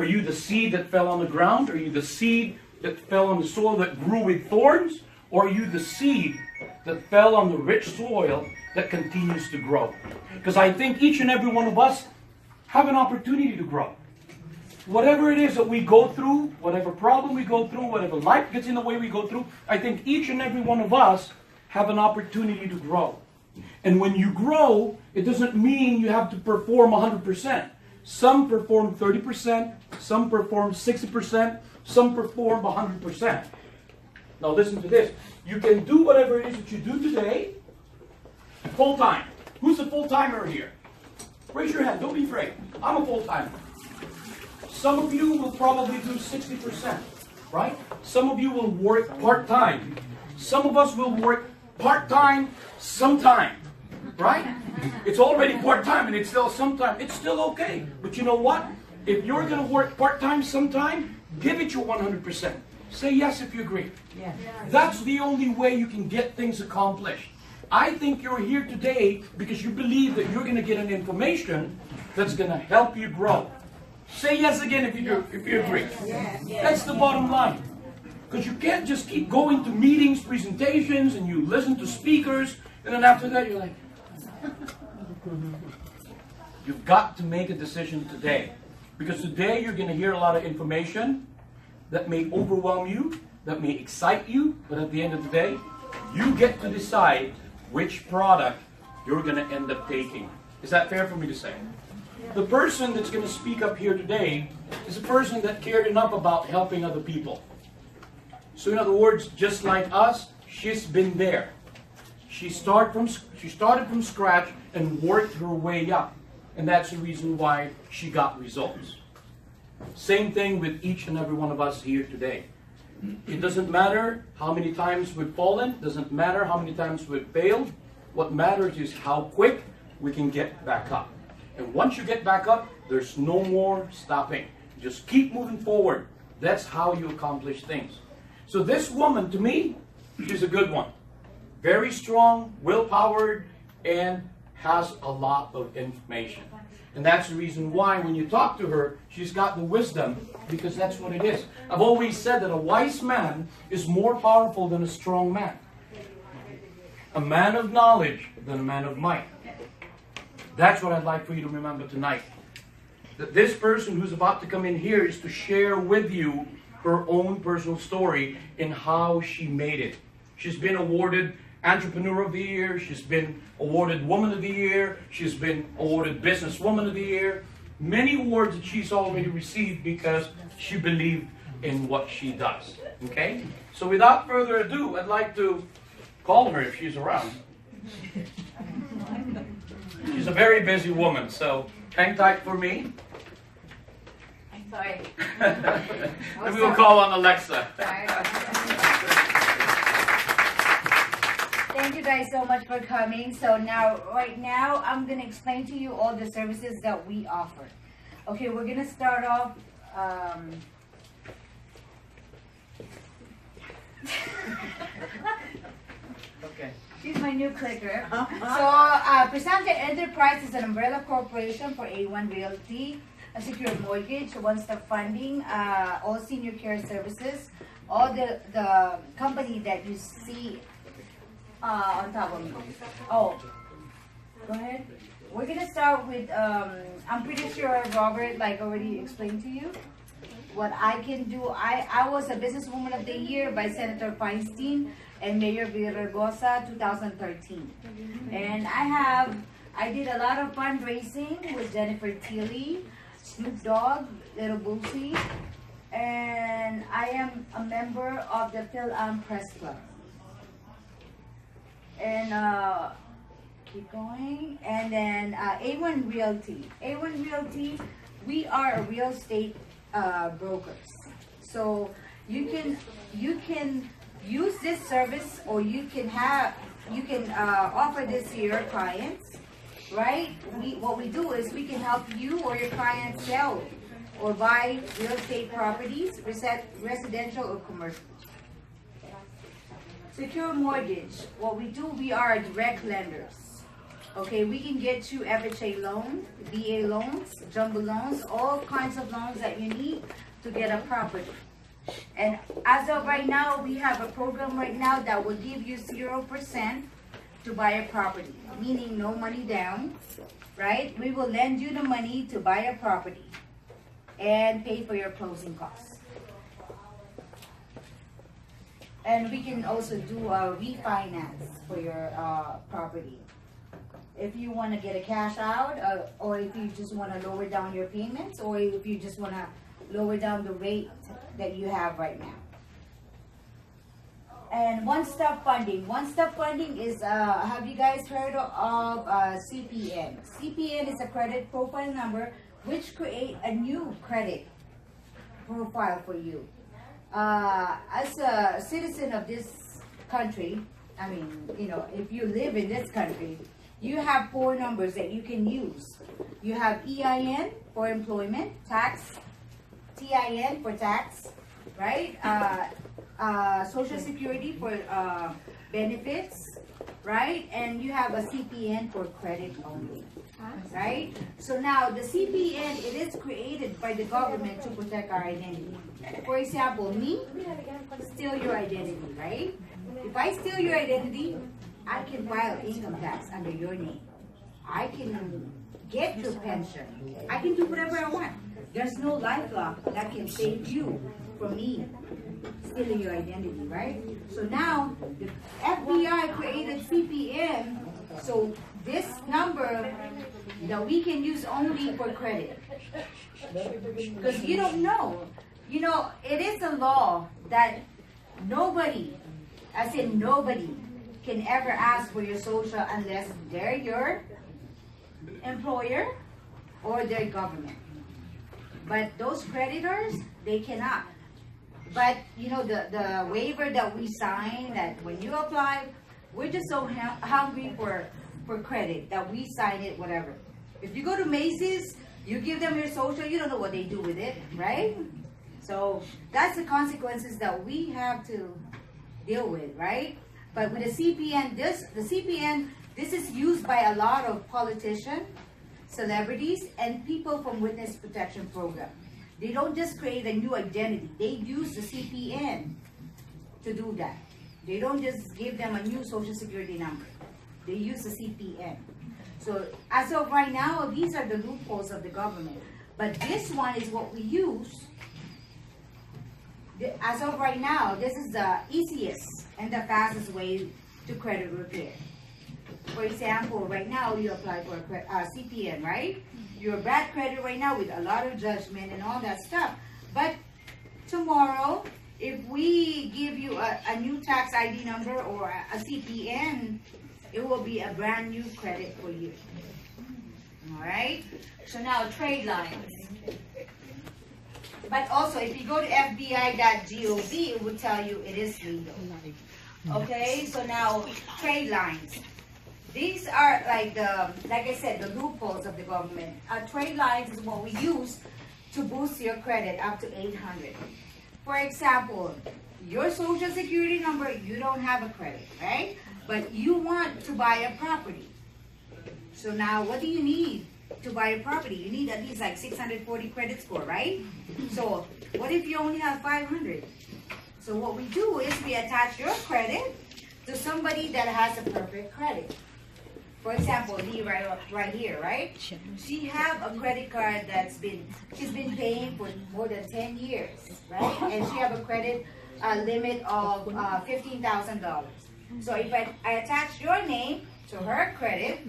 Are you the seed that fell on the ground? Are you the seed that fell on the soil that grew with thorns? Or are you the seed that fell on the rich soil that continues to grow? Because I think each and every one of us have an opportunity to grow. Whatever it is that we go through, whatever problem we go through, whatever life gets in the way we go through, I think each and every one of us have an opportunity to grow. And when you grow, it doesn't mean you have to perform 100%. Some perform 30%, some perform 60%, some perform 100%. Now listen to this. You can do whatever it is that you do today full-time. Who's a full-timer here? Raise your hand. Don't be afraid. I'm a full-timer. Some of you will probably do 60%, right? Some of you will work part-time. Some of us will work part-time sometime, right? It's already part-time and it's still sometime. It's still okay. But you know what? If you're going to work part-time sometime, give it your 100%. Say yes if you agree. Yes. That's the only way you can get things accomplished. I think you're here today because you believe that you're going to get an information that's going to help you grow. Say yes again if you agree. Yes. That's the bottom line. Because you can't just keep going to meetings, presentations, and you listen to speakers, and then after that you're like, you've got to make a decision today. Because today you're going to hear a lot of information that may overwhelm you, that may excite you, but at the end of the day, you get to decide which product you're going to end up taking. Is that fair for me to say? The person that's going to speak up here today is a person that cared enough about helping other people. So in other words, just like us, she's been there. She started from scratch and worked her way up. And that's the reason why she got results. Same thing with each and every one of us here today. It doesn't matter how many times we've fallen. It doesn't matter how many times we've failed. What matters is how quick we can get back up. And once you get back up, there's no more stopping. Just keep moving forward. That's how you accomplish things. So this woman, to me, she's a good one. Very strong, will-powered, and has a lot of information. And that's the reason why when you talk to her, she's got the wisdom, because that's what it is. I've always said that a wise man is more powerful than a strong man. A man of knowledge than a man of might. That's what I'd like for you to remember tonight. That this person who's about to come in here is to share with you her own personal story in how she made it. She's been awarded Entrepreneur of the Year. She's been awarded Woman of the Year. She's been awarded Businesswoman of the Year. Many awards that she's already received because she believed in what she does. Okay? So without further ado, I'd like to call her if she's around. She's a very busy woman, so hang tight for me. I'm sorry. And we will call on Alexa. Thank you guys so much for coming. So right now, I'm going to explain to you all the services that we offer. Okay, we're going to start off. Okay. She's my new clicker. So, Presante Enterprise is an umbrella corporation for A1 Realty, a secure mortgage, one-stop funding, all senior care services, all the company that you see on top of me. Oh, go ahead. We're gonna start with, I'm pretty sure Robert already explained to you what I can do. I was a Businesswoman of the Year by Senator Feinstein and Mayor Villaraigosa 2013. And I did a lot of fundraising with Jennifer Tilly, Snoop Dogg, Little Boosie, and I am a member of the Phil Am Press Club. And keep going. And then A1 Realty. A1 Realty, we are a real estate brokers. So you can use this service, or you can offer this to your clients, right? What we do is we can help you or your clients sell or buy real estate properties, residential or commercial. Secure mortgage. What we do, we are direct lenders. Okay, we can get you FHA loan, VA loans, jumbo loans, all kinds of loans that you need to get a property. And as of right now, we have a program right now that will give you 0% to buy a property, meaning no money down, right? We will lend you the money to buy a property and pay for your closing costs. And we can also do a refinance for your property. If you want to get a cash out, or if you just want to lower down your payments, or if you just want to lower down the rate that you have right now. And one-stop funding. One-stop funding is, have you guys heard of CPN? CPN is a credit profile number which create a new credit profile for you. As a citizen of this country, I mean, you know, if you live in this country, you have 4 numbers that you can use. You have EIN for employment, tax, TIN for tax, right? Social Security for benefits, right? And you have a CPN for credit only, right? So now the CPN, it is created by the government to protect our identity. For example, me, steal your identity, right? If I steal your identity, I can file income tax under your name. I can get your pension. I can do whatever I want. There's no LifeLock that can save you from me stealing your identity, right? So now the FBI created CPN, so this number that we can use only for credit. Because you don't know. You know, it is a law that nobody, as in nobody, can ever ask for your social unless they're your employer or their government. But those creditors, they cannot. But you know, the waiver that we sign, that when you apply, we're just so hungry for credit that we sign it, whatever. If you go to Macy's, you give them your social, you don't know what they do with it, right? So that's the consequences that we have to deal with, right? But with the CPN, this is used by a lot of politicians, celebrities, and people from Witness Protection Program. They don't just create a new identity. They use the CPN to do that. They don't just give them a new social security number. They use the CPN. So as of right now, these are the loopholes of the government. But this one is what we use. As of right now, this is the easiest and the fastest way to credit repair. For example, right now you apply for a CPN, right? You're bad credit right now with a lot of judgment and all that stuff. But tomorrow, if we give you a new tax ID number or a CPN, it will be a brand new credit for you. All right? So now trade lines. But also, if you go to fbi.gov, it will tell you it is legal. Okay, so now trade lines. These are like I said, the loopholes of the government. Trade lines is what we use to boost your credit up to 800. For example, your social security number, you don't have a credit, right? But you want to buy a property. So now what do you need to buy a property? You need at least like 640 credit score, right? So what if you only have 500? So what we do is we attach your credit to somebody that has a perfect credit. For example, Lee right here, right? She have a credit card she's been paying for more than 10 years, right? And she have a credit limit of $15,000. So if I attach your name to her credit,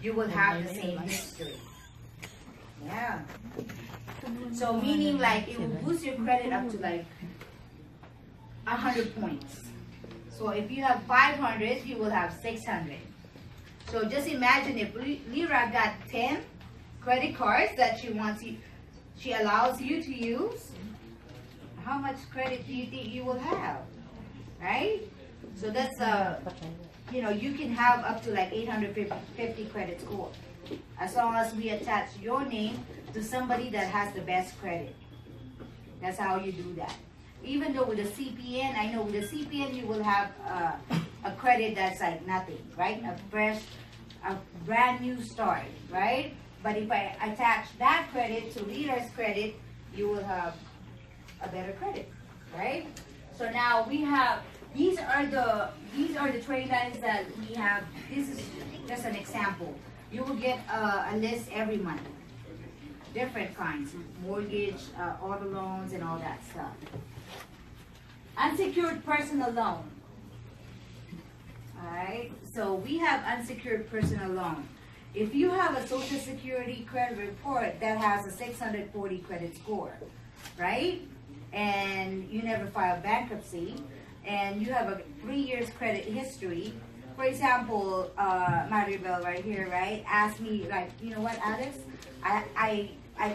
you will have the same history. Yeah. So meaning like it will boost your credit up to like 100 points. So if you have 500, you will have 600. So just imagine if Lira got 10 credit cards that she allows you to use, how much credit do you think you will have, right? So that's you can have up to like 850 credit score, as long as we attach your name to somebody that has the best credit. That's how you do that. Even though with the CPN, I know with the CPN you will have a credit that's like nothing, right? A fresh a brand new start, right? But if I attach that credit to Leader's credit, you will have a better credit, right? So now we have, these are the trade lines that we have. This is just an example. You will get a list every month, different kinds, mortgage, auto loans, and all that stuff. Unsecured personal loan. All right, so we have unsecured personal loan. If you have a Social Security credit report that has a 640 credit score, right? And you never file bankruptcy, and you have a 3 years credit history. For example, Maribel right here, right? Asked me, like, you know what, Alex? I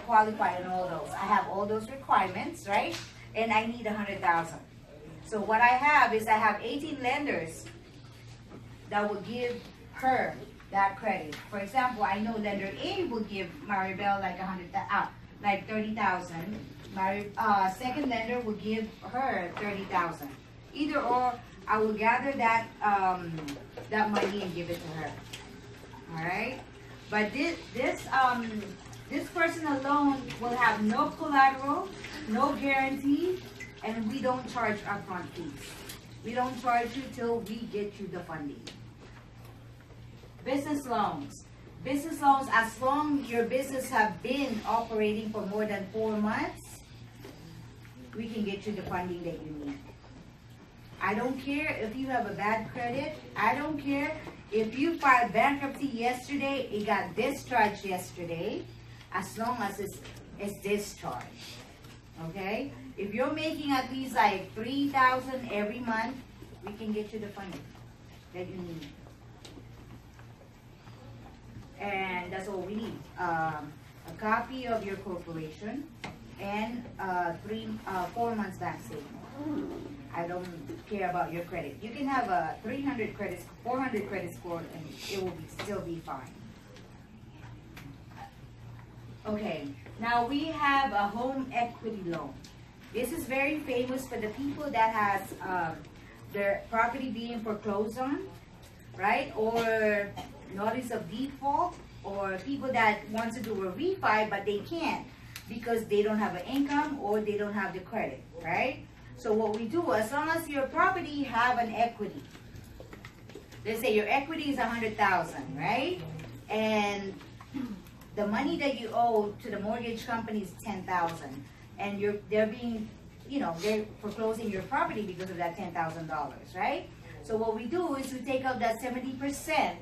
qualify on all those. I have all those requirements, right? And I need 100,000. So what I have is I have 18 lenders that will give her that credit. For example, I know lender A will give Maribel like 30,000. Second lender will give her 30,000. Either or, I will gather that that money and give it to her. All right. But this personal loan will have no collateral, no guarantee, and we don't charge upfront fees. We don't charge you till we get you the funding. Business loans. Business loans, as long as your business have been operating for more than 4 months, we can get you the funding that you need. I don't care if you have a bad credit. I don't care if you filed bankruptcy yesterday, it got discharged yesterday, as long as it's discharged. Okay? If you're making at least like 3,000 every month, we can get you the funding that you need. And that's all we need. A copy of your corporation and 4 months back statement. I don't care about your credit. You can have a 300 credit, 400 credit score, and it will still be fine. Okay, now we have a home equity loan. This is very famous for the people that has their property being foreclosed on, right? Or notice of default, or people that want to do a refi but they can't because they don't have an income or they don't have the credit, right? So what we do, as long as your property have an equity, let's say your equity is 100,000, right? And the money that you owe to the mortgage company is 10,000, and they're foreclosing your property because of that $10,000, right? So what we do is we take out that 70%,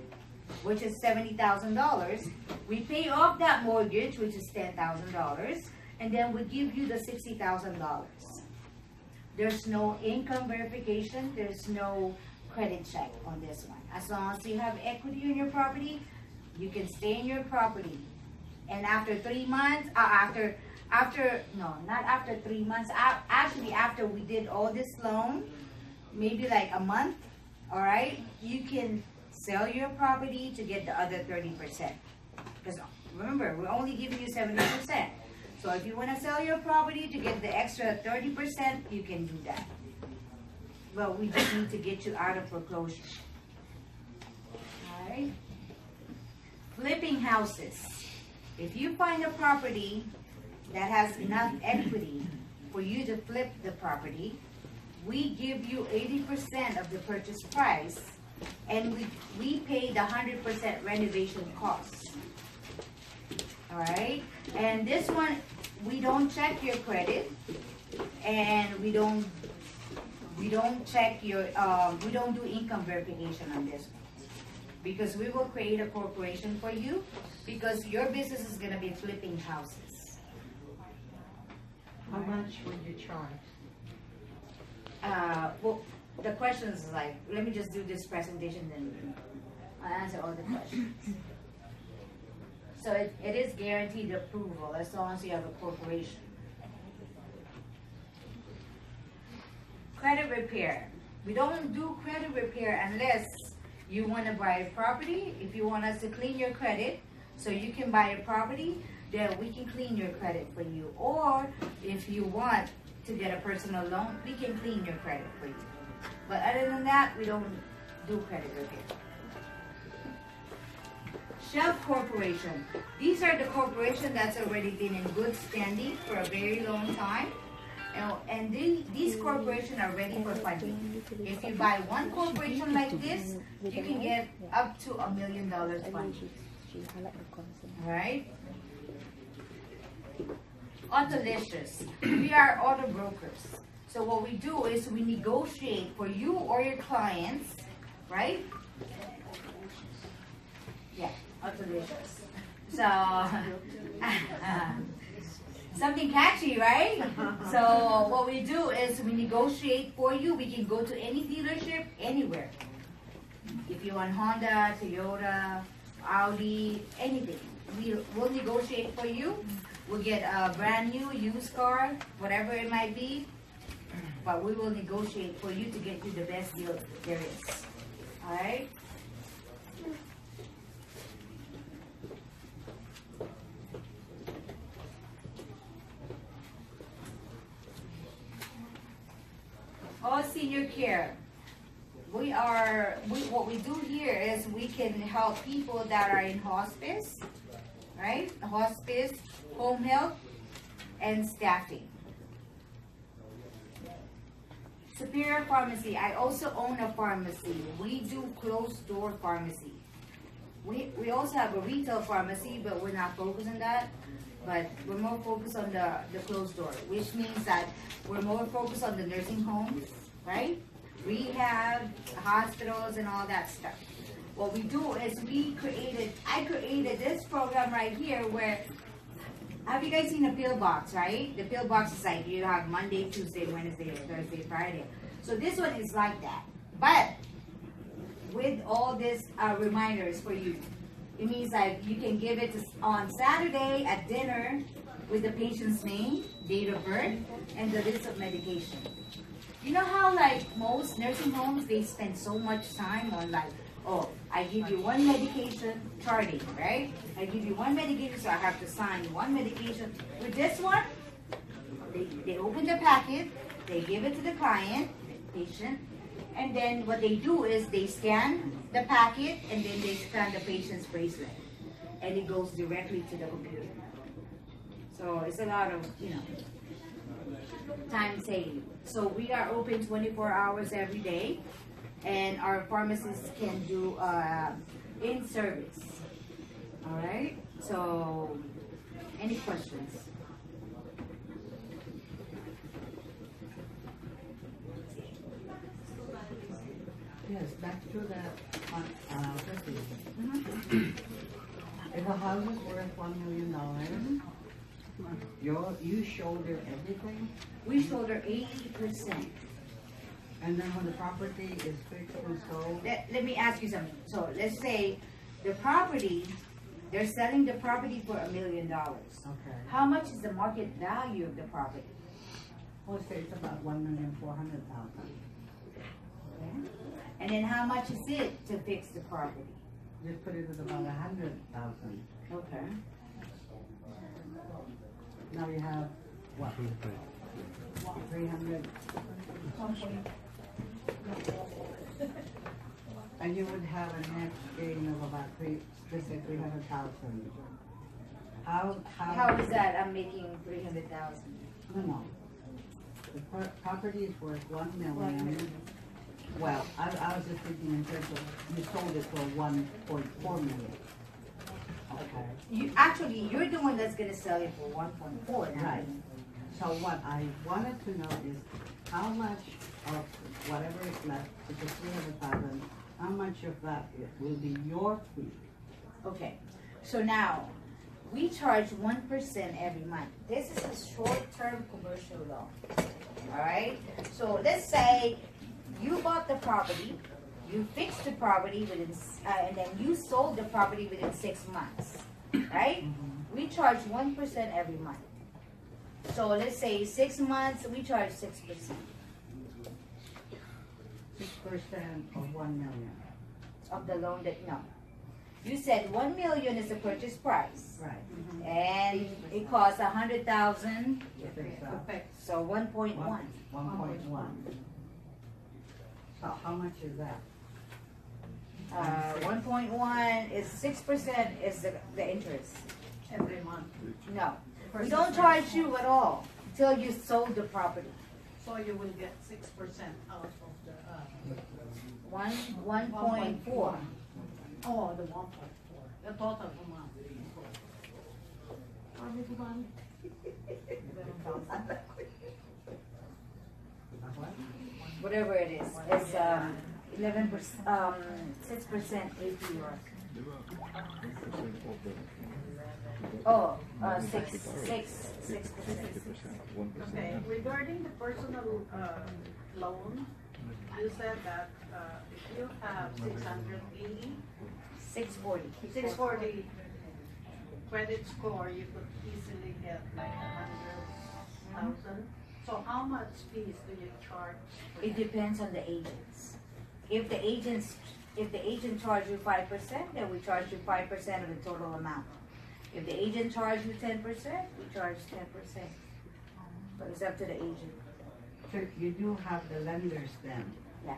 which is $70,000. We pay off that mortgage, which is $10,000, and then we give you the $60,000. There's no income verification. There's no credit check on this one. As long as you have equity in your property, you can stay in your property. And after 3 months, not after 3 months, actually after we did all this loan, maybe like a month, all right, you can sell your property to get the other 30%. Because remember, we're only giving you 70%. So if you want to sell your property to get the extra 30%, you can do that. Well, we just need to get you out of foreclosure. All right. Flipping houses. If you find a property that has enough equity for you to flip the property, we give you 80% of the purchase price, and we pay the 100% renovation costs. All right, and this one, we don't check your credit, and we don't check your we don't do income verification on this one, because we will create a corporation for you, because your business is going to be flipping houses. How much would you charge? Well, the questions is like, let me just do this presentation, then I'll answer all the questions. So it is guaranteed approval as long as you have a corporation. Credit repair. We don't do credit repair unless you want to buy a property. If you want us to clean your credit so you can buy a property, then we can clean your credit for you. Or if you want to get a personal loan, we can clean your credit for you. But other than that, we don't do credit repair. Shelf Corporation. These are the corporation that's already been in good standing for a very long time. And these corporations are ready for funding. If you buy one corporation like this, you can get up to $1 million funding. Alright? Autolicious. We are auto brokers. So what we do is we negotiate for you or your clients, right? Yeah, Autolicious. So, something catchy, right? So what we do is we negotiate for you. We can go to any dealership, anywhere. If you want Honda, Toyota, Audi, anything, we'll negotiate for you. We'll get a brand new used car, whatever it might be, but we will negotiate for you to get you the best deal there is. All right? All senior care. What we do here is we can help people that are in hospice, right? Hospice, home health, and staffing. Superior Pharmacy. I also own a pharmacy. We do closed door pharmacy. We also have a retail pharmacy, but we're not focused on that. But we're more focused on the closed door, which means that we're more focused on the nursing homes, right? Rehab, hospitals, and all that stuff. What we do is I created this program right here where, have you guys seen a pill box, right? The pill box is like you have Monday, Tuesday, Wednesday, Thursday, Friday. So this one is like that, but with all these reminders for you. It means like you can give it on Saturday at dinner with the patient's name, date of birth, and the list of medication. You know how like most nursing homes, they spend so much time on like, oh, I give you one medication, charting, right? I give you one medication, so I have to sign one medication. With this one, they open the packet, they give it to the client, patient, and then what they do is they scan the packet and then they scan the patient's bracelet. And it goes directly to the computer. So it's a lot of, time saving. So we are open 24 hours every day, and our pharmacists can do in service. All right. So, any questions? Yes, back to that question. If a house is worth $1 million, you shoulder everything, We shoulder 80%. and then when the property is fixed and sold, Let me ask you something. So let's say the property, they're selling the property for $1 million. okay. How much is the market value of the property? We'll say it's about $1,400,000. Okay. And then how much is it to fix the property? Just put it at about $100,000. Okay. Now you have what? 300, and you would have a net gain of about let's say 300,000. How is that? I'm making 300,000. No. The property is worth $1 million. Well, I was just thinking in terms of you sold it for 1.4 million. Okay. You're the one that's gonna sell it for 1.4 now. Right. So what I wanted to know is how much of whatever is left, which is 300,000, how much of that will be your fee? Okay. So now we charge 1% every month. This is a short-term commercial loan. All right. So let's say you bought the property, you fixed the property within, and then you sold the property within 6 months, right? Mm-hmm. We charge 1% every month. So let's say 6 months, we charge 6%. 6% of 1 million. Of the loan that, no. You said 1 million is the purchase price. Right. And it costs 100,000, It's so 1.1. 1.1. So how much is that? 1.1 is 6% is the interest. Every month. No, we don't charge you at all till you sold the property. So you will get 6% out of the, 1.4. oh, the 1.4, the total amount. Whatever it is, it's 11%, 6% APR. Oh, 6%. Okay, regarding the personal, loan, you said that, if you have 680, 640. 640 credit score, you could easily get like 100,000. So how much fees do you charge? for It that? depends on the agents. If the agent charge you 5%, then we charge you 5% of the total amount. If the agent charge you 10%, we charge 10%. But it's up to the agent. So you do have the lenders then? Yeah.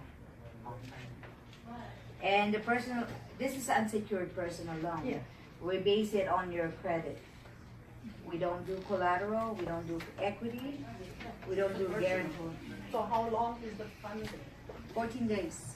And the personal, this is unsecured personal loan. Yeah. We base it on your credit. We don't do collateral, we don't do equity, we don't do guarantee. So how long is the funding? 14 days.